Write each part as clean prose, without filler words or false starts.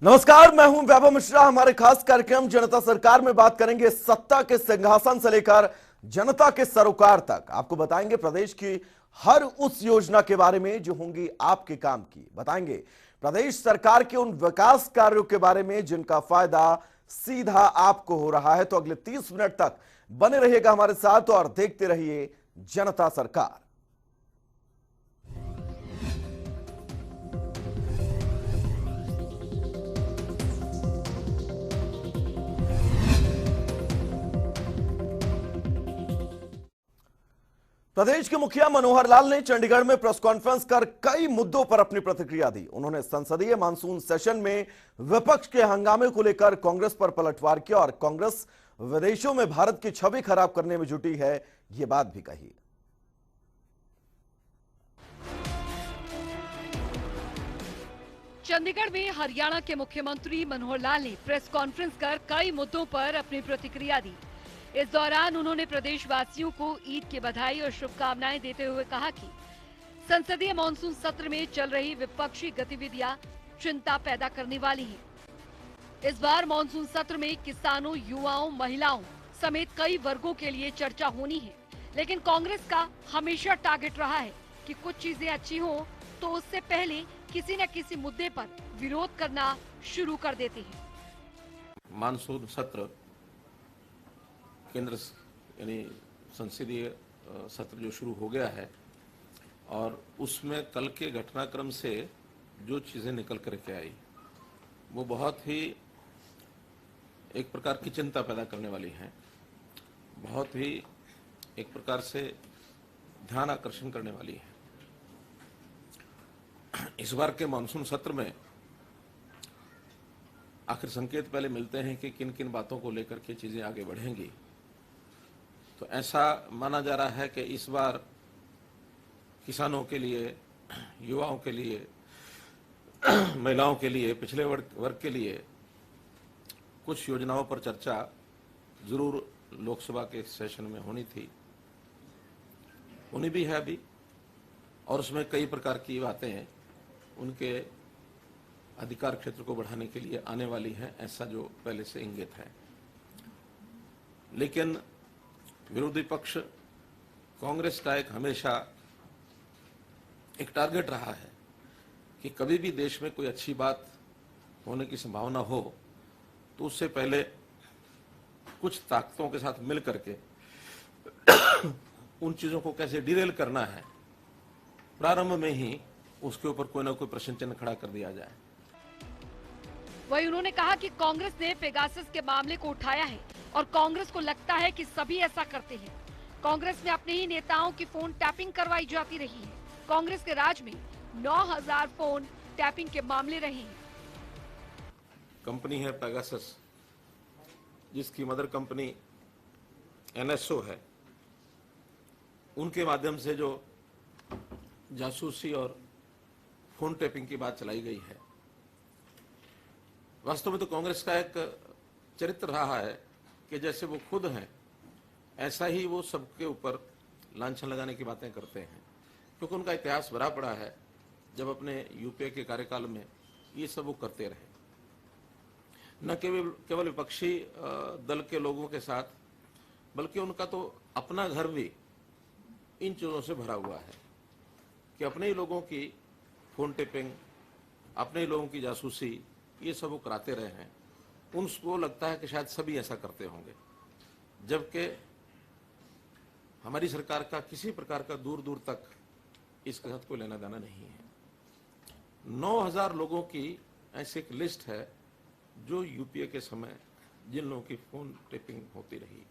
नमस्कार, मैं हूं वैभव मिश्रा। हमारे खास कार्यक्रम जनता सरकार में बात करेंगे सत्ता के सिंहासन से लेकर जनता के सरोकार तक। आपको बताएंगे प्रदेश की हर उस योजना के बारे में जो होंगी आपके काम की। बताएंगे प्रदेश सरकार के उन विकास कार्यों के बारे में जिनका फायदा सीधा आपको हो रहा है। तो अगले 30 मिनट तक बने रहिएगा हमारे साथ और देखते रहिए जनता सरकार। प्रदेश के मुखिया मनोहर लाल ने चंडीगढ़ में प्रेस कॉन्फ्रेंस कर कई मुद्दों पर अपनी प्रतिक्रिया दी। उन्होंने संसदीय मानसून सेशन में विपक्ष के हंगामे को लेकर कांग्रेस पर पलटवार किया और कांग्रेस विदेशों में भारत की छवि खराब करने में जुटी है, ये बात भी कही। चंडीगढ़ में हरियाणा के मुख्यमंत्री मनोहर लाल ने प्रेस कॉन्फ्रेंस कर कई मुद्दों पर अपनी प्रतिक्रिया दी। इस दौरान उन्होंने प्रदेशवासियों को ईद की बधाई और शुभकामनाएं देते हुए कहा कि संसदीय मानसून सत्र में चल रही विपक्षी गतिविधियां चिंता पैदा करने वाली हैं। इस बार मानसून सत्र में किसानों, युवाओं, महिलाओं समेत कई वर्गों के लिए चर्चा होनी है, लेकिन कांग्रेस का हमेशा टारगेट रहा है कि कुछ चीजें अच्छी हो तो उससे पहले किसी न किसी मुद्दे पर विरोध करना शुरू कर देते हैं। मानसून सत्र केंद्र यानी संसदीय सत्र जो शुरू हो गया है और उसमें कल के घटनाक्रम से जो चीज़ें निकल करके आई वो बहुत ही एक प्रकार की चिंता पैदा करने वाली हैं, बहुत ही एक प्रकार से ध्यान आकर्षण करने वाली है। इस बार के मानसून सत्र में आखिर संकेत पहले मिलते हैं कि किन किन बातों को लेकर के चीज़ें आगे बढ़ेंगी। तो ऐसा माना जा रहा है कि इस बार किसानों के लिए, युवाओं के लिए, महिलाओं के लिए, पिछड़े वर्ग के लिए कुछ योजनाओं पर चर्चा जरूर लोकसभा के सेशन में होनी थी, होनी भी है अभी, और उसमें कई प्रकार की बातें उनके अधिकार क्षेत्र को बढ़ाने के लिए आने वाली है, ऐसा जो पहले से इंगित है। लेकिन विरोधी पक्ष कांग्रेस का एक हमेशा एक टारगेट रहा है कि कभी भी देश में कोई अच्छी बात होने की संभावना हो तो उससे पहले कुछ ताकतों के साथ मिल करके उन चीजों को कैसे डिरेल करना है, प्रारंभ में ही उसके ऊपर कोई ना कोई प्रश्न चिन्ह खड़ा कर दिया जाए। वहीं उन्होंने कहा कि कांग्रेस ने पेगासस के मामले को उठाया है और कांग्रेस को लगता है कि सभी ऐसा करते हैं। कांग्रेस में अपने ही नेताओं की फोन टैपिंग करवाई जाती रही है। कांग्रेस के राज में 9000 फोन टैपिंग के मामले रहे हैं। कंपनी है पेगासस, जिसकी मदर कंपनी एनएसओ है, उनके माध्यम से जो जासूसी और फोन टैपिंग की बात चलाई गई है, वास्तव में तो कांग्रेस का एक चरित्र रहा है कि जैसे वो खुद हैं ऐसा ही वो सबके ऊपर लांछन लगाने की बातें करते हैं, क्योंकि उनका इतिहास भरा पड़ा है। जब अपने यूपीए के कार्यकाल में ये सब वो करते रहे, न केवल विपक्षी दल के लोगों के साथ, बल्कि उनका तो अपना घर भी इन चीज़ों से भरा हुआ है कि अपने ही लोगों की फोन टेपिंग, अपने ही लोगों की जासूसी, ये सब वो कराते रहे हैं। उनको लगता है कि शायद सभी ऐसा करते होंगे, जबकि हमारी सरकार का किसी प्रकार का दूर दूर तक इसके साथ कोई लेना देना नहीं है। 9000 लोगों की ऐसी एक लिस्ट है जो यूपीए के समय जिन लोगों की फोन टेपिंग होती रही,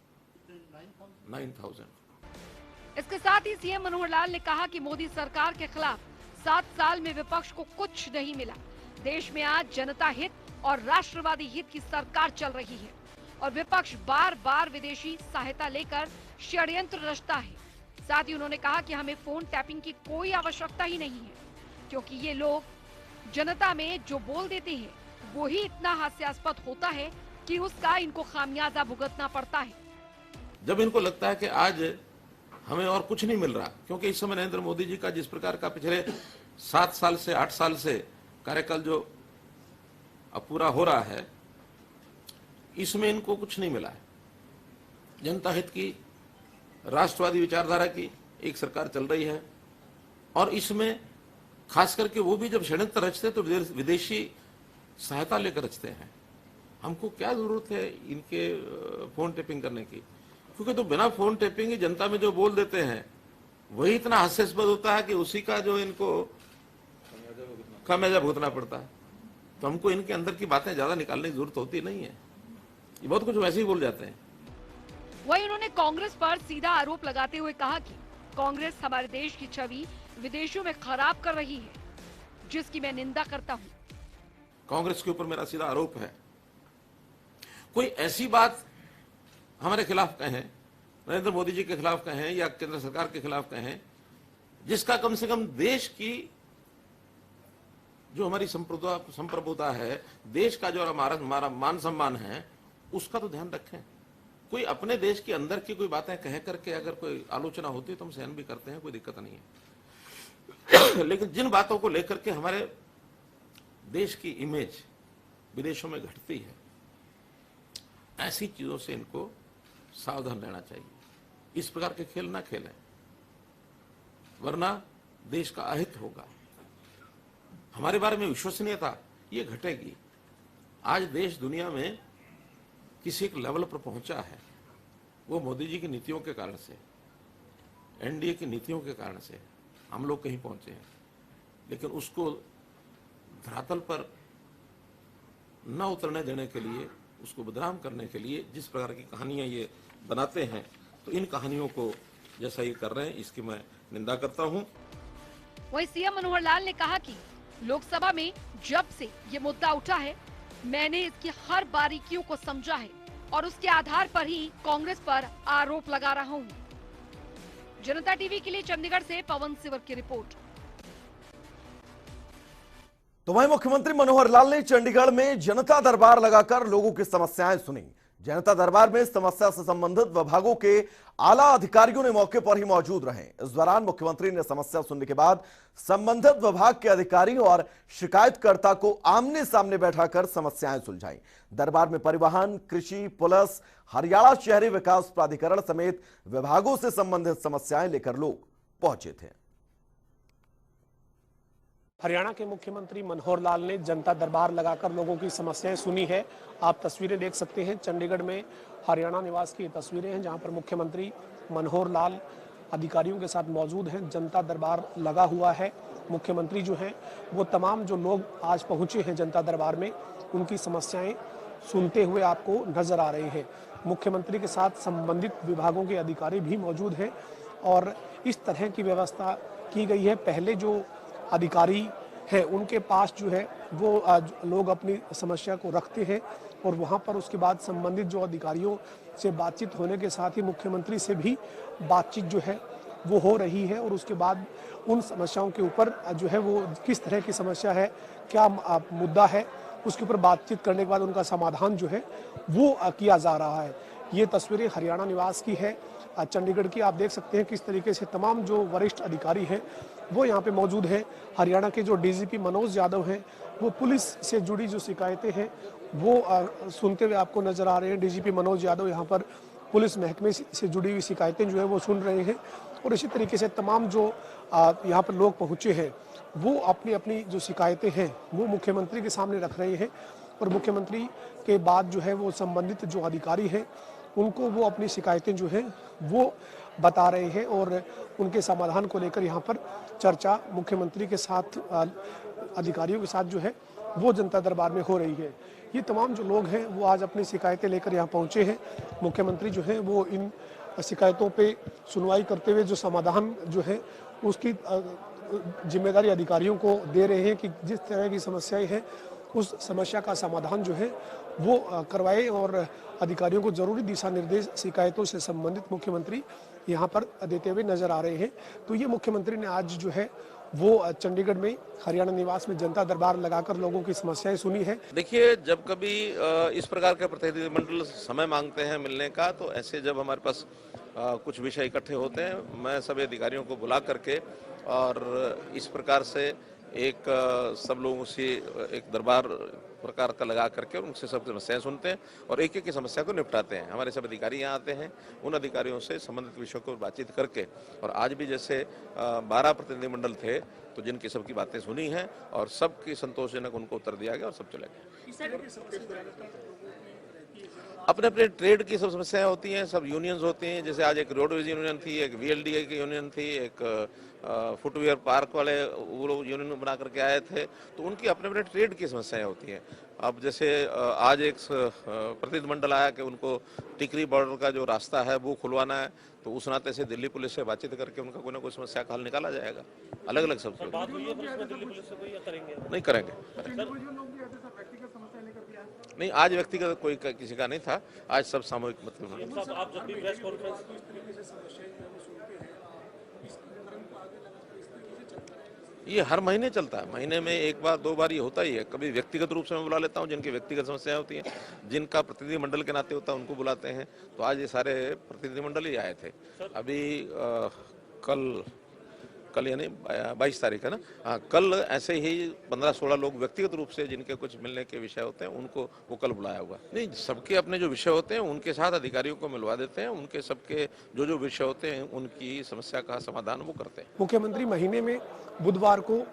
9000। इसके साथ ही सीएम मनोहर लाल ने कहा कि मोदी सरकार के खिलाफ 7 साल में विपक्ष को कुछ नहीं मिला। देश में आज जनता हित और राष्ट्रवादी हित की सरकार चल रही है और विपक्ष बार बार विदेशी सहायता लेकर षड्यंत्र रचता है। साथ ही उन्होंने कहा कि हमें फोन टैपिंग की कोई आवश्यकता ही नहीं है, क्योंकि ये लोग जनता में जो बोल देते हैं वो ही इतना हास्यास्पद होता है कि उसका इनको खामियाजा भुगतना पड़ता है। जब इनको लगता है कि आज हमें और कुछ नहीं मिल रहा, क्योंकि इस समय नरेंद्र मोदी जी का जिस प्रकार का पिछले 7 साल से 8 साल से कार्यकाल जो अब पूरा हो रहा है, इसमें इनको कुछ नहीं मिला है। जनता हित की, राष्ट्रवादी विचारधारा की एक सरकार चल रही है, और इसमें खास करके वो भी जब षड्यंत्र रचते तो विदेशी सहायता लेकर रचते हैं। हमको क्या जरूरत है इनके फोन टेपिंग करने की, क्योंकि तो बिना फोन टेपिंग ही जनता में जो बोल देते हैं वही इतना हास्यास्पद होता है कि उसी का जो इनको खामियाजा भुगतना पड़ता है। तो हमको इनके अंदर की बातें ज्यादा निकालने की जरूरत होती नहीं है, ये बहुत कुछ वैसे ही बोल जाते हैं। वहीं उन्होंने कांग्रेस पर सीधा आरोप लगाते हुए कहा कि कांग्रेस हमारे देश की छवि विदेशों में खराब कर रही है, जिसकी मैं निंदा करता हूं। कांग्रेस के ऊपर मेरा सीधा आरोप है, कोई ऐसी बात हमारे खिलाफ कहें, नरेंद्र मोदी जी के खिलाफ कहें या केंद्र सरकार के खिलाफ कहें, जिसका कम से कम देश की जो हमारी संप्रभुता है, देश का जो हमारा मान सम्मान है, उसका तो ध्यान रखें। कोई अपने देश के अंदर की कोई बातें कह करके अगर कोई आलोचना होती है तो हम सहन भी करते हैं, कोई दिक्कत नहीं है। लेकिन जिन बातों को लेकर के हमारे देश की इमेज विदेशों में घटती है, ऐसी चीजों से इनको सावधान रहना चाहिए। इस प्रकार के खेल ना खेलें, वरना देश का अहित होगा। हमारे बारे में विश्वसनीयता ये घटेगी। आज देश दुनिया में किसी एक लेवल पर पहुंचा है, वो मोदी जी की नीतियों के कारण से, एनडीए की नीतियों के कारण से हम लोग कहीं पहुंचे हैं। लेकिन उसको धरातल पर न उतरने देने के लिए, उसको बदनाम करने के लिए जिस प्रकार की कहानियां ये बनाते हैं, तो इन कहानियों को जैसा ये कर रहे हैं, इसकी मैं निंदा करता हूं। वहीं सीएम मनोहर लाल ने कहा कि लोकसभा में जब से ये मुद्दा उठा है, मैंने इसकी हर बारीकियों को समझा है और उसके आधार पर ही कांग्रेस पर आरोप लगा रहा हूं। जनता टीवी के लिए चंडीगढ़ से पवन सिवर की रिपोर्ट। तो वहीं मुख्यमंत्री मनोहर लाल ने चंडीगढ़ में जनता दरबार लगाकर लोगों की समस्याएं सुनी। जनता दरबार में समस्या से संबंधित विभागों के आला अधिकारियों ने मौके पर ही मौजूद रहे। इस दौरान मुख्यमंत्री ने समस्या सुनने के बाद संबंधित विभाग के अधिकारी और शिकायतकर्ता को आमने सामने बैठाकर समस्याएं सुलझाई। दरबार में परिवहन, कृषि, पुलिस, हरियाणा शहरी विकास प्राधिकरण समेत विभागों से संबंधित समस्याएं लेकर लोग पहुंचे थे। हरियाणा के मुख्यमंत्री मनोहर लाल ने जनता दरबार लगाकर लोगों की समस्याएं सुनी है। आप तस्वीरें देख सकते हैं, चंडीगढ़ में हरियाणा निवास की तस्वीरें हैं, जहां पर मुख्यमंत्री मनोहर लाल अधिकारियों के साथ मौजूद हैं। जनता दरबार लगा हुआ है। मुख्यमंत्री जो हैं वो तमाम जो लोग आज पहुंचे हैं जनता दरबार में, उनकी समस्याएं सुनते हुए आपको नजर आ रहे हैं। मुख्यमंत्री के साथ संबंधित विभागों के अधिकारी भी मौजूद हैं और इस तरह की व्यवस्था की गई है। पहले जो अधिकारी हैं उनके पास जो है वो लोग अपनी समस्या को रखते हैं और वहाँ पर उसके बाद संबंधित जो अधिकारियों से बातचीत होने के साथ ही मुख्यमंत्री से भी बातचीत जो है वो हो रही है और उसके बाद उन समस्याओं के ऊपर जो है वो किस तरह की समस्या है, क्या मुद्दा है, उसके ऊपर बातचीत करने के बाद उनका समाधान जो है वो किया जा रहा है। ये तस्वीरें हरियाणा निवास की है चंडीगढ़ की। आप देख सकते हैं किस तरीके से तमाम जो वरिष्ठ अधिकारी हैं वो यहाँ पे मौजूद हैं। हरियाणा के जो डीजीपी मनोज यादव हैं वो पुलिस से जुड़ी जो शिकायतें हैं वो सुनते हुए आपको नजर आ रहे हैं। डीजीपी मनोज यादव यहाँ पर पुलिस महकमे से जुड़ी हुई शिकायतें जो है वो सुन रहे हैं और इसी तरीके से तमाम जो यहाँ पर लोग पहुँचे हैं वो अपनी अपनी जो शिकायतें हैं वो मुख्यमंत्री के सामने रख रहे हैं और मुख्यमंत्री के बाद जो है वो संबंधित जो अधिकारी हैं उनको वो अपनी शिकायतें जो हैं वो बता रहे हैं और उनके समाधान को लेकर यहाँ पर चर्चा मुख्यमंत्री के साथ अधिकारियों के साथ जो है वो जनता दरबार में हो रही है। ये तमाम जो लोग हैं वो आज अपनी शिकायतें लेकर यहाँ पहुँचे हैं। मुख्यमंत्री जो है वो इन शिकायतों पे सुनवाई करते हुए जो समाधान जो है उसकी जिम्मेदारी अधिकारियों को दे रहे हैं कि जिस तरह की समस्याएं हैं उस समस्या का समाधान जो है वो करवाए और अधिकारियों को जरूरी दिशा निर्देश शिकायतों से संबंधित मुख्यमंत्री यहाँ पर देते हुए नजर आ रहे हैं। तो ये मुख्यमंत्री ने आज जो है वो चंडीगढ़ में हरियाणा निवास में जनता दरबार लगाकर लोगों की समस्याएं सुनी है। देखिए, जब कभी इस प्रकार के प्रतिनिधिमंडल समय मांगते हैं मिलने का, तो ऐसे जब हमारे पास कुछ विषय इकट्ठे होते हैं, मैं सभी अधिकारियों को बुला करके और इस प्रकार से एक सब लोगों से एक दरबार प्रकार का लगा करके उनसे सब समस्याएं सुनते हैं और एक एक की समस्या को निपटाते हैं। हमारे सब अधिकारी यहाँ आते हैं, उन अधिकारियों से संबंधित विषयों को बातचीत करके, और आज भी जैसे 12 प्रतिनिधिमंडल थे तो जिनकी सबकी बातें सुनी हैं और सबकी संतोषजनक उनको उत्तर दिया गया और सब चले गए। अपने अपने ट्रेड की सब समस्याएं होती हैं, सब यूनियंस होती हैं। जैसे आज एक रोडवेज यूनियन थी, एक VLDA की यूनियन थी, एक फुटवेयर पार्क वाले वो लोग यूनियन बना करके आए थे, तो उनकी अपने अपने ट्रेड की समस्याएं होती हैं। अब जैसे आज एक प्रतिनिधिमंडल आया कि उनको टिकरी बॉर्डर का जो रास्ता है वो खुलवाना है, तो उस नाते से दिल्ली पुलिस से बातचीत करके उनका कोई ना कोई समस्या का हल निकाला जाएगा। अलग अलग सब बात हुई है दिल्ली पुलिस से कोई या करेंगे? नहीं करेंगे। नहीं, आज व्यक्तिगत कोई किसी का नहीं था, आज सब सामूहिक मतलब। आप जब भी प्रेस कॉन्फ्रेंस ये हर महीने चलता है, महीने में एक बार 2 बार ये होता ही है। कभी व्यक्तिगत रूप से मैं बुला लेता हूँ, जिनकी व्यक्तिगत समस्याएं होती हैं, जिनका प्रतिनिधिमंडल के नाते होता है उनको बुलाते हैं। तो आज ये सारे प्रतिनिधिमंडल ही आए थे। अभी कल यानी 22 तारीख है ना, हाँ, कल ऐसे ही 15-16 लोग व्यक्तिगत रूप से जिनके कुछ मिलने के विषय होते हैं उनको वो कल बुलाया हुआ। नहीं, सबके अपने जो विषय होते हैं उनके साथ अधिकारियों को मिलवा देते हैं, उनके सबके जो विषय होते हैं उनकी समस्या का समाधान वो करते हैं। मुख्यमंत्री महीने में बुधवार को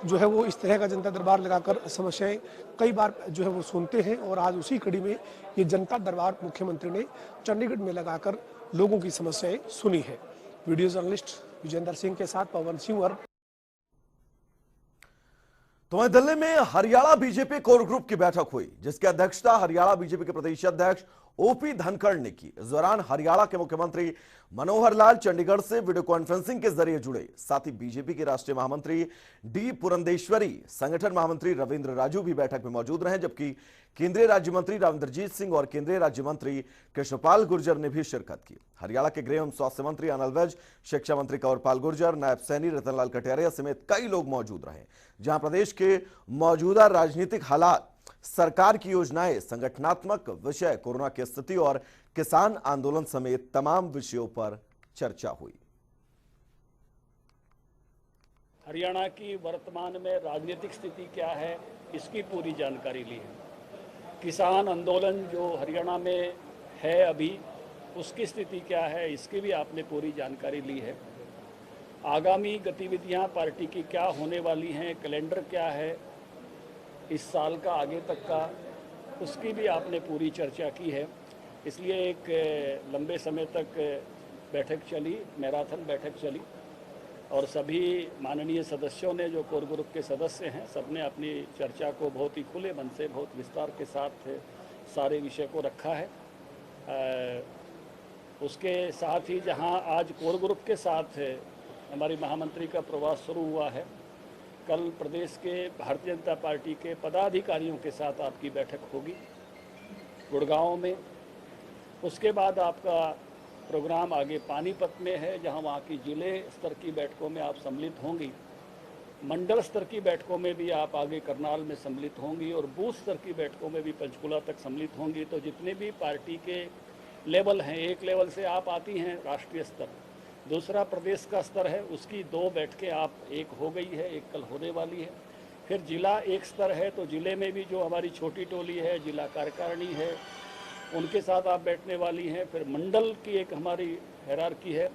जो है वो इस तरह का जनता दरबार लगाकर समस्याएं कई बार जो है वो सुनते हैं, और आज उसी कड़ी में ये जनता दरबार मुख्यमंत्री ने चंडीगढ़ में लगाकर लोगों की समस्याएं सुनी है। वीडियो जर्नलिस्ट विजेंद्र सिंह के साथ पवन सिंह। और तो वहीं दिल्ली में हरियाणा बीजेपी कोर ग्रुप की बैठक हुई, जिसकी अध्यक्षता हरियाणा बीजेपी के प्रदेश अध्यक्ष OP धनखड़ ने की। इस दौरान हरियाणा के मुख्यमंत्री मनोहर लाल चंडीगढ़ से वीडियो कॉन्फ्रेंसिंग के जरिए जुड़े। साथ ही बीजेपी के राष्ट्रीय महामंत्री D पुरंदेश्वरी, संगठन महामंत्री रविंद्र राजू भी बैठक में मौजूद रहे, जबकि केंद्रीय राज्य मंत्री राविंद्रजीत सिंह और केंद्रीय राज्य मंत्री कृष्णपाल गुर्जर ने भी शिरकत की। हरियाणा के गृह एवं स्वास्थ्य मंत्री अनिल विज, शिक्षा मंत्री कंवरपाल गुर्जर, नायब सैनी रतनलाल कटारिया समेत कई लोग मौजूद रहे। जहां प्रदेश के मौजूदा राजनीतिक हालात, सरकार की योजनाएं, संगठनात्मक विषय, कोरोना की स्थिति और किसान आंदोलन समेत तमाम विषयों पर चर्चा हुई। हरियाणा की वर्तमान में राजनीतिक स्थिति क्या है, इसकी पूरी जानकारी ली है। किसान आंदोलन जो हरियाणा में है अभी, उसकी स्थिति क्या है, इसकी भी आपने पूरी जानकारी ली है। आगामी गतिविधियां पार्टी की क्या होने वाली हैं, कैलेंडर क्या है इस साल का आगे तक का, उसकी भी आपने पूरी चर्चा की है। इसलिए एक लंबे समय तक बैठक चली, मैराथन बैठक चली, और सभी माननीय सदस्यों ने, जो कोर ग्रुप के सदस्य हैं, सबने अपनी चर्चा को बहुत ही खुले मन से, बहुत विस्तार के साथ सारे विषय को रखा है। उसके साथ ही जहां आज कोर ग्रुप के साथ हमारी महामंत्री का प्रवास शुरू हुआ है, कल प्रदेश के भारतीय जनता पार्टी के पदाधिकारियों के साथ आपकी बैठक होगी गुड़गांव में। उसके बाद आपका प्रोग्राम आगे पानीपत में है, जहां वहां की जिले स्तर की बैठकों में आप सम्मिलित होंगी। मंडल स्तर की बैठकों में भी आप आगे करनाल में सम्मिलित होंगी, और बूथ स्तर की बैठकों में भी पंचकुला तक सम्मिलित होंगी। तो जितने भी पार्टी के लेवल हैं, एक लेवल से आप आती हैं राष्ट्रीय स्तर, दूसरा प्रदेश का स्तर है, उसकी 2 बैठकें आप, एक हो गई है, एक कल होने वाली है। फिर जिला एक स्तर है, तो जिले में भी जो हमारी छोटी टोली है, जिला कार्यकारिणी है, उनके साथ आप बैठने वाली हैं। फिर मंडल की एक हमारी हायरार्की है,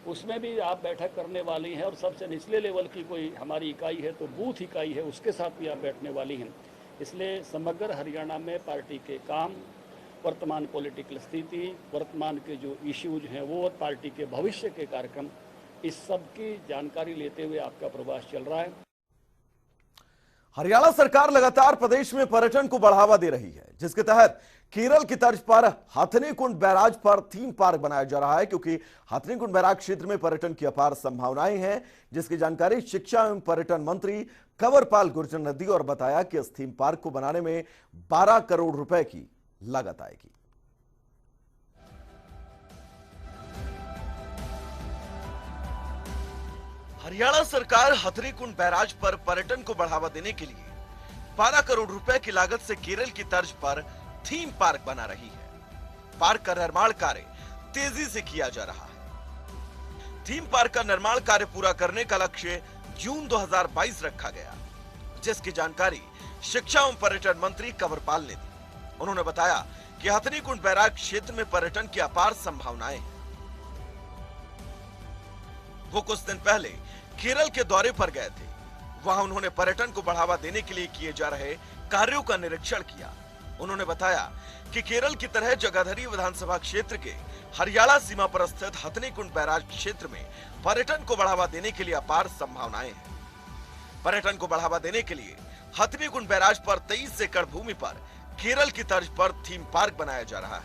उसमें भी आप बैठक करने वाली हैं। और सबसे निचले लेवल की कोई हमारी इकाई है तो बूथ इकाई है, उसके साथ भी आप बैठने वाली हैं। इसलिए समग्र हरियाणा में पार्टी के काम, वर्तमान पॉलिटिकल स्थिति, वर्तमान के जो इश्यूज हैं वो, और पार्टी के भविष्य के कार्यक्रम, इस सब की जानकारी लेते हुए आपका प्रवास चल रहा है। हरियाणा सरकार लगातार प्रदेश में पर्यटन को बढ़ावा दे रही है, जिसके तहत केरल की तर्ज पर हथनीकुंड बैराज पर थीम पार्क बनाया जा रहा है, क्योंकि हथनीकुंड बैराज क्षेत्र में पर्यटन की अपार संभावनाएं हैं, जिसकी जानकारी शिक्षा एवं पर्यटन मंत्री कंवरपाल गुर्जर ने दी और बताया कि इस थीम पार्क को बनाने में 12 करोड़ रुपए की लागत आएगी। हरियाणा सरकार हथनीकुंड बैराज पर पर्यटन को बढ़ावा देने के लिए 12 करोड़ रुपए की लागत से केरल की तर्ज पर थीम पार्क बना रही है। पार्क का निर्माण कार्य तेजी से किया जा रहा है। थीम पार्क का निर्माण कार्य पूरा करने का लक्ष्य जून 2022 रखा गया, जिसकी जानकारी शिक्षा एवं पर्यटन मंत्री कंवरपाल ने दी। उन्होंने बताया कि हथनीकुंड बैराज क्षेत्र में पर्यटन की अपार संभावनाएं हैं। वो कुछ दिन पहले केरल के दौरे पर गए थे। वहां उन्होंने पर्यटन को बढ़ावा देने के लिए किए जा रहे कार्यों का निरीक्षण किया। उन्होंने बताया कि केरल की तरह जगाधरी विधानसभा क्षेत्र के हरियाणा सीमा पर स्थित हथनीकुंड बैराज क्षेत्र में पर्यटन को बढ़ावा देने के लिए अपार संभावनाएं हैं। पर्यटन को बढ़ावा देने के लिए हथनीकुंड बैराज पर 23 एकड़ भूमि पर केरल की तर्ज पर थीम पार्क बनाया जा रहा है,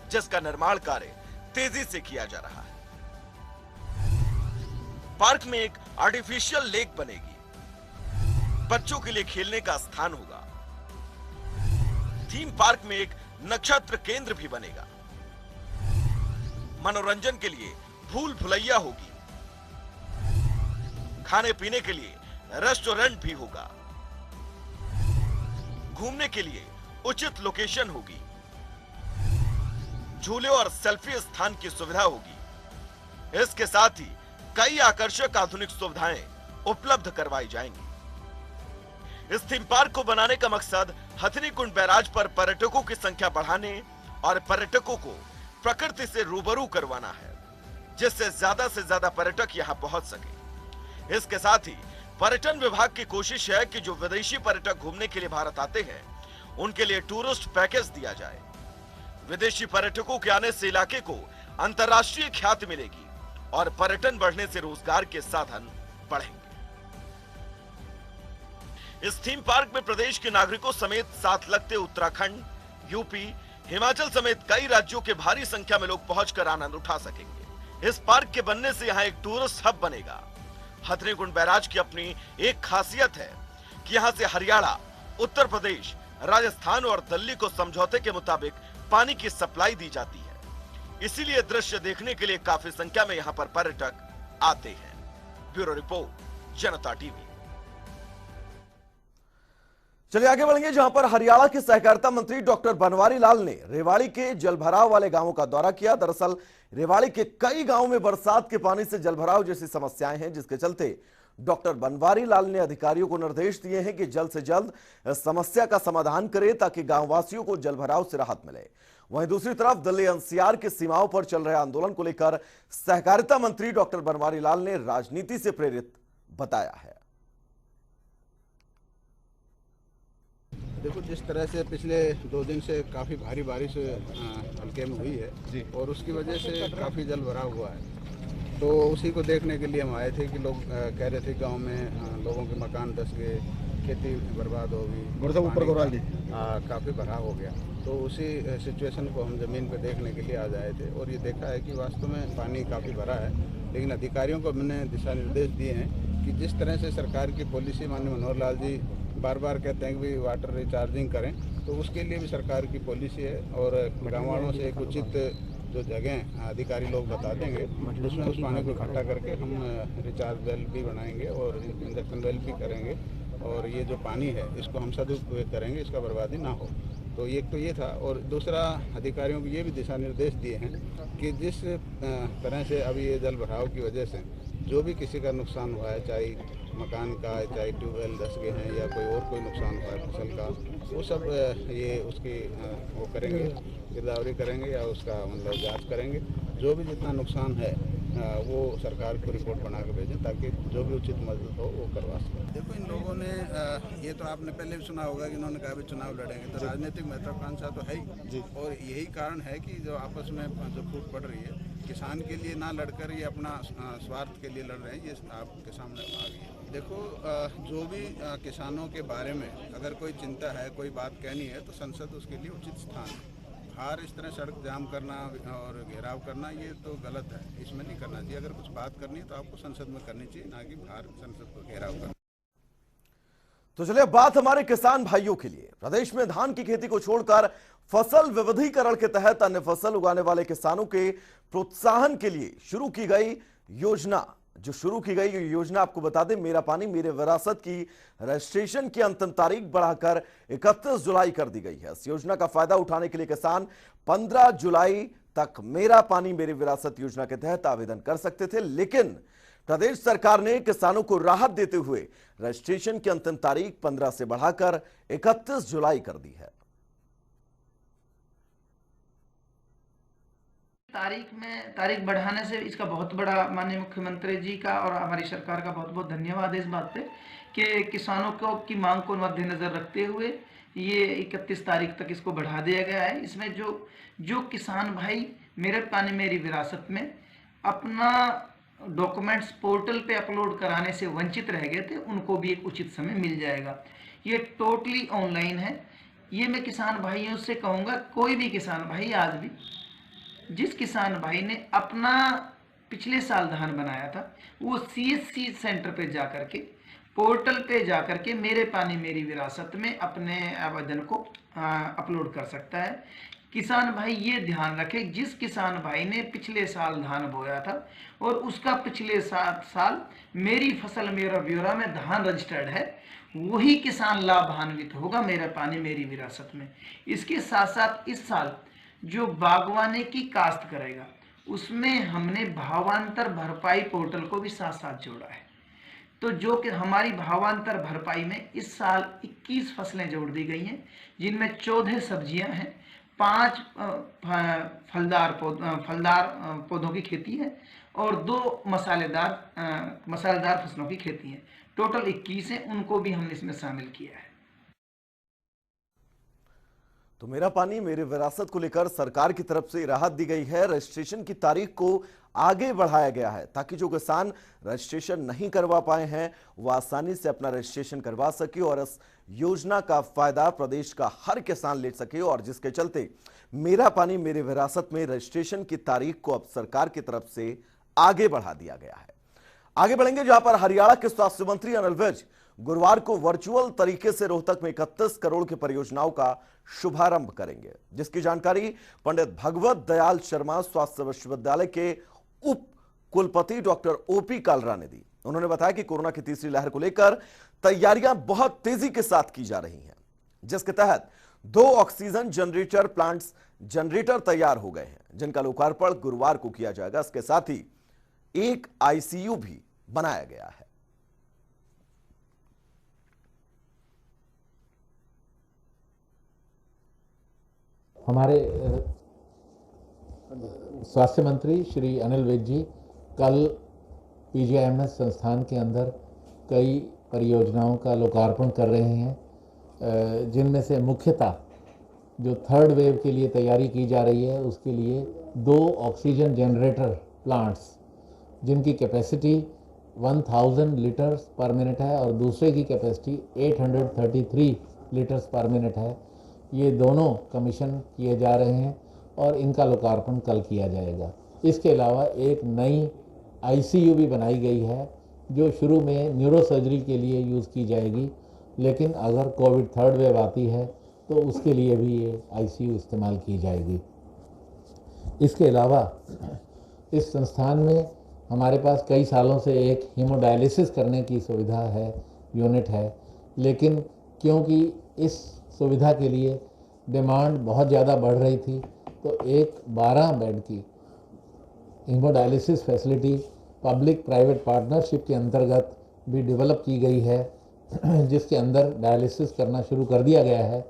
जिसका निर्माण कार्य तेजी से किया जा रहा है। पार्क में एक आर्टिफिशियल लेक बनेगी, बच्चों के लिए खेलने का स्थान होगा। थीम पार्क में एक नक्षत्र केंद्र भी बनेगा। मनोरंजन के लिए भूल भुलैया होगी। खाने पीने के लिए रेस्टोरेंट भी होगा। घूमने के लिए उचित लोकेशन होगी। झूले और सेल्फी स्थान की सुविधा होगी। इसके साथ ही कई आकर्षक आधुनिक सुविधाएं उपलब्ध करवाई जाएंगी। इस थीम पार्क को बनाने का मकसद हथनीकुंड बैराज पर पर्यटकों की संख्या बढ़ाने और पर्यटकों को प्रकृति से रूबरू करवाना है, जिससे से ज्यादा पर्यटक यहां पहुंच सके। इसके साथ ही पर्यटन विभाग की कोशिश है कि जो विदेशी पर्यटक घूमने के लिए भारत आते हैं, उनके लिए टूरिस्ट पैकेज दिया जाए। विदेशी पर्यटकों के आने से इलाके को अंतर्राष्ट्रीय ख्याति मिलेगी और पर्यटन बढ़ने से रोजगार के साधन बढ़ेंगे। इस थीम पार्क में प्रदेश के नागरिकों समेत साथ लगते उत्तराखंड, यूपी, हिमाचल समेत कई राज्यों के भारी संख्या में लोग पहुंचकर आनंद उठा सकेंगे। इस पार्क के बनने से यहां एक टूरिस्ट हब बनेगा। हथनीकुंड बैराज की अपनी एक खासियत है कि यहां से हरियाणा, उत्तर प्रदेश, राजस्थान और दिल्ली को समझौते के मुताबिक पानी की सप्लाई दी जाती है। इसीलिए दृश्य देखने के लिए काफी संख्या में यहां पर पर्यटक आते हैं। ब्यूरो रिपोर्ट, जनता टीवी। चलिए आगे बढ़ेंगे, जहां पर हरियाणा के सहकारिता मंत्री डॉक्टर बनवारी लाल ने रेवाड़ी के जलभराव वाले गांवों का दौरा किया। दरअसल रेवाड़ी के कई गांवों में बरसात के पानी से जलभराव जैसी समस्याएं हैं, जिसके चलते डॉक्टर बनवारी लाल ने अधिकारियों को निर्देश दिए हैं कि जल्द से जल्द समस्या का समाधान करें, ताकि गांववासियों को जलभराव से राहत मिले। वहीं दूसरी तरफ दिल्ली एनसीआर की सीमाओं पर चल रहे आंदोलन को लेकर सहकारिता मंत्री डॉक्टर बनवारी लाल ने राजनीति से प्रेरित बताया है। देखो, जिस तरह से पिछले 2 दिन से काफ़ी भारी बारिश हल्के में हुई है और उसकी वजह से काफ़ी जल भराव हुआ है, तो उसी को देखने के लिए हम आए थे कि लोग कह रहे थे गांव में लोगों के मकान धंस गए, खेती बर्बाद हो गई, काफ़ी भराव हो गया। तो उसी सिचुएशन को हम ज़मीन पर देखने के लिए आज आए थे और ये देखा है कि वास्तव में पानी काफ़ी भरा है। लेकिन अधिकारियों को हमने दिशा निर्देश दिए हैं कि जिस तरह से सरकार की पॉलिसी माननीय मनोहर लाल जी बार बार कहते हैं कि भी वाटर रिचार्जिंग करें, तो उसके लिए भी सरकार की पॉलिसी है और गाँव वालों से एक उचित जो जगह अधिकारी लोग बता देंगे, उसमें उस पानी को इकट्ठा करके हम रिचार्ज वेल भी बनाएंगे और इंजेक्शन वेल भी करेंगे और ये जो पानी है इसको हम सदुपयोग करेंगे, इसका बर्बादी ना हो। तो एक तो ये था, और दूसरा अधिकारियों को ये भी दिशा निर्देश दिए हैं कि जिस तरह से अभी ये जल भराव की वजह से जो भी किसी का नुकसान हुआ है, चाहे मकान का, चाहे ट्यूबवेल धंस गए हैं या कोई नुकसान हुआ है फसल का, वो सब ये उसकी वो करेंगे, गिरदावरी करेंगे या उसका मतलब जांच करेंगे। जो भी जितना नुकसान है वो सरकार को रिपोर्ट बना के भेजें, ताकि जो भी उचित मदद हो वो करवा सकें। देखो, इन लोगों ने ये तो आपने पहले भी सुना होगा कि इन्होंने कहा भी चुनाव लड़ेंगे, तो राजनीतिक महत्वाकांक्षा तो है ही, और यही कारण है कि जो आपस में जो फूट पड़ रही है, किसान के लिए ना लड़कर ये अपना स्वार्थ के लिए लड़ रहे हैं, ये आपके सामने आ गई है। देखो, जो भी किसानों के बारे में अगर कोई चिंता है, कोई बात कहनी है, तो संसद उसके लिए उचित स्थान है। बाहर इस तरह सड़क जाम करना और घेराव करना ये तो गलत है, इसमें नहीं करना चाहिए। अगर कुछ बात करनी है तो आपको संसद में करनी चाहिए, ना कि बाहर संसद को घेराव करना। तो चलिए बात हमारे किसान भाइयों के लिए। प्रदेश में धान की खेती को छोड़कर फसल विविधीकरण के तहत अन्य फसल उगाने वाले किसानों के प्रोत्साहन के लिए शुरू की गई योजना आपको बता दें, मेरा पानी मेरे विरासत की रजिस्ट्रेशन की अंतिम तारीख बढ़ाकर 31 जुलाई कर दी गई है। इस योजना का फायदा उठाने के लिए किसान 15 जुलाई तक मेरा पानी मेरी विरासत योजना के तहत आवेदन कर सकते थे, लेकिन प्रदेश सरकार ने किसानों को राहत देते हुए रजिस्ट्रेशन की अंतिम तारीख 15 से बढ़ाकर 31 जुलाई कर दी है। तारीख बढ़ाने से इसका बहुत बड़ा माननीय मुख्यमंत्री जी का और हमारी सरकार का बहुत बहुत धन्यवाद है इस बात पे कि किसानों को की मांग को मद्देनजर रखते हुए ये 31 तारीख तक इसको बढ़ा दिया गया है। इसमें जो किसान भाई मेरे पानी मेरी विरासत में अपना डॉक्यूमेंट्स पोर्टल पे अपलोड कराने से वंचित रह गए थे, उनको भी एक उचित समय मिल जाएगा। ये टोटली ऑनलाइन है। ये मैं किसान भाइयों से कहूँगा, कोई भी किसान भाई आज भी जिस किसान भाई ने अपना पिछले साल धान बनाया था वो CSC सेंटर पे जाकर के पोर्टल पे जाकर के मेरे पानी मेरी विरासत में अपने आवेदन को अपलोड कर सकता है। किसान भाई ये ध्यान रखे, जिस किसान भाई ने पिछले साल धान बोया था और उसका पिछले 7 साल मेरी फसल मेरा ब्यौरा में धान रजिस्टर्ड है, वही किसान लाभान्वित होगा मेरा पानी मेरी विरासत में। इसके साथ साथ इस साल जो बागवानी की काश्त करेगा उसमें हमने भावांतर भरपाई पोर्टल को भी साथ साथ जोड़ा है। तो जो कि हमारी भावांतर भरपाई में इस साल 21 फसलें जोड़ दी गई हैं, जिनमें 14 सब्जियां हैं, 5 फलदार पौधों की खेती है और 2 मसालेदार फसलों की खेती है। टोटल 21 है, उनको भी हमने इसमें शामिल किया है। तो मेरा पानी मेरी विरासत को लेकर सरकार की तरफ से राहत दी गई है। रजिस्ट्रेशन की तारीख को आगे बढ़ाया गया है ताकि जो किसान रजिस्ट्रेशन नहीं करवा पाए हैं वो आसानी से अपना रजिस्ट्रेशन करवा सके और इस योजना का फायदा प्रदेश का हर किसान ले सके, और जिसके चलते मेरा पानी मेरी विरासत में रजिस्ट्रेशन की तारीख को अब सरकार की तरफ से आगे बढ़ा दिया गया है। आगे बढ़ेंगे जहां पर हरियाणा के स्वास्थ्य मंत्री अनिल विज गुरुवार को वर्चुअल तरीके से रोहतक में 31 करोड़ की परियोजनाओं का शुभारंभ करेंगे, जिसकी जानकारी पंडित भगवत दयाल शर्मा स्वास्थ्य विश्वविद्यालय के उप कुलपति डॉक्टर OP कालरा ने दी। उन्होंने बताया कि कोरोना की तीसरी लहर को लेकर तैयारियां बहुत तेजी के साथ की जा रही हैं, जिसके तहत 2 ऑक्सीजन जनरेटर तैयार हो गए हैं, जिनका लोकार्पण गुरुवार को किया जाएगा। इसके साथ ही एक ICU भी बनाया गया है। हमारे स्वास्थ्य मंत्री श्री अनिल विज जी कल PGIMS संस्थान के अंदर कई परियोजनाओं का लोकार्पण कर रहे हैं, जिनमें से मुख्यतः जो 3rd वेव के लिए तैयारी की जा रही है उसके लिए 2 ऑक्सीजन जनरेटर प्लांट्स, जिनकी कैपेसिटी 1000 लीटर्स पर मिनट है और दूसरे की कैपेसिटी 833 लीटर्स पर मिनट है। ये दोनों कमीशन किए जा रहे हैं और इनका लोकार्पण कल किया जाएगा। इसके अलावा एक नई ICU भी बनाई गई है जो शुरू में न्यूरो सर्जरी के लिए यूज़ की जाएगी, लेकिन अगर कोविड 3rd वेव आती है तो उसके लिए भी ये ICU इस्तेमाल की जाएगी। इसके अलावा इस संस्थान में हमारे पास कई सालों से एक हीमोडायलिसिस करने की सुविधा है, यूनिट है, लेकिन क्योंकि इस सुविधा के लिए डिमांड बहुत ज़्यादा बढ़ रही थी तो एक 12 बेड की haemodialysis facility public private partnership के अंतर्गत भी डेवलप की गई है, जिसके अंदर डायलिसिस करना शुरू कर दिया गया है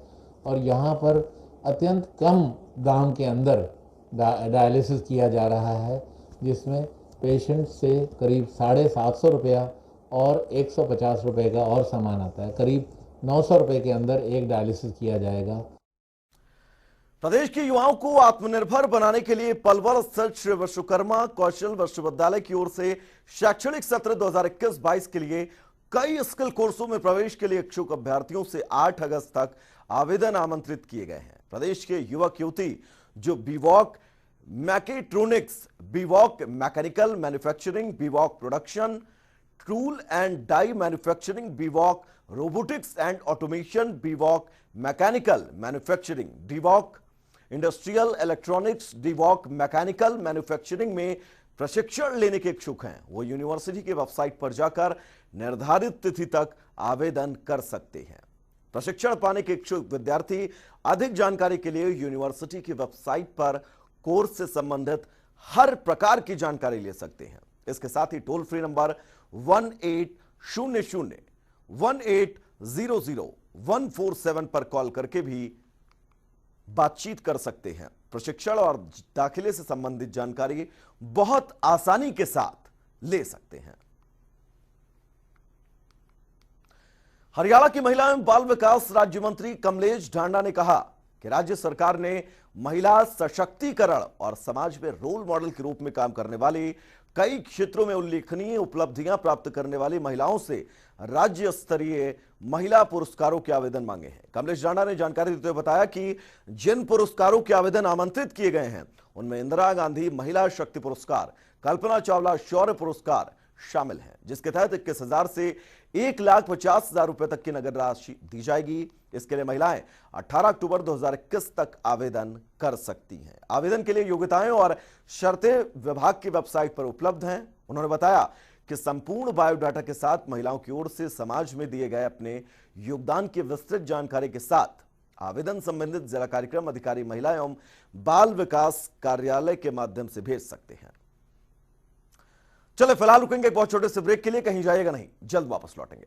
और यहाँ पर अत्यंत कम दाम के अंदर डायलिसिस किया जा रहा है, जिसमें पेशेंट से करीब 750 रुपया और 150 रुपये का और सामान आता है। करीब 900 रुपये के अंदर एक डायलिसिस किया जाएगा। प्रदेश के युवाओं को आत्मनिर्भर बनाने के लिए पलवल स्थित श्री विश्वकर्मा कौशल विश्वविद्यालय की ओर से शैक्षणिक सत्र 2021-22 के लिए कई स्किल कोर्सों में प्रवेश के लिए इच्छुक अभ्यर्थियों से 8 अगस्त तक आवेदन आमंत्रित किए गए हैं। प्रदेश के युवक युवती जो B Voc mechatronics, B Voc mechanical manufacturing, B Voc production, tool and die manufacturing, B Voc robotics and automation, B Voc mechanical manufacturing, B Voc industrial electronics, B Voc mechanical manufacturing में प्रशिक्षण लेने के इच्छुक हैं, वो यूनिवर्सिटी की वेबसाइट पर जाकर निर्धारित तिथि तक आवेदन कर सकते हैं। प्रशिक्षण पाने के इच्छुक विद्यार्थी अधिक जानकारी के लिए यूनिवर्सिटी की वेबसाइट पर कोर्स से संबंधित हर प्रकार की जानकारी ले सकते हैं। इसके साथ ही टोल फ्री नंबर 1800-1800-147 पर कॉल करके भी बातचीत कर सकते हैं। प्रशिक्षण और दाखिले से संबंधित जानकारी बहुत आसानी के साथ ले सकते हैं। हरियाणा की महिला एवं बाल विकास राज्य मंत्री कमलेश ढांडा ने कहा कि राज्य सरकार ने महिला सशक्तिकरण और समाज में रोल मॉडल के रूप में काम करने वाली कई क्षेत्रों में उल्लेखनीय उपलब्धियां प्राप्त करने वाली महिलाओं से राज्य स्तरीय महिला पुरस्कारों के आवेदन मांगे हैं। कमलेश ढांडा ने जानकारी देते हुए बताया कि जिन पुरस्कारों के आवेदन आमंत्रित किए गए हैं उनमें इंदिरा गांधी महिला शक्ति पुरस्कार, कल्पना चावला शौर्य पुरस्कार शामिल हैं, जिसके तहत 21,000 से 1,50,000 रुपए तक की नगद राशि दी जाएगी। इसके लिए महिलाएं 18 अक्टूबर 2021 तक आवेदन कर सकती हैं। आवेदन के लिए योग्यताएं और शर्तें विभाग की वेबसाइट पर उपलब्ध हैं। उन्होंने बताया कि संपूर्ण बायोडाटा के साथ महिलाओं की ओर से समाज में दिए गए अपने योगदान की विस्तृत जानकारी के साथ आवेदन संबंधित जिला कार्यक्रम अधिकारी महिला एवं बाल विकास कार्यालय के माध्यम से भेज सकते हैं। चले फिलहाल रुकेंगे एक बहुत छोटे से ब्रेक के लिए, कहीं जाइएगा नहीं, जल्द वापस लौटेंगे।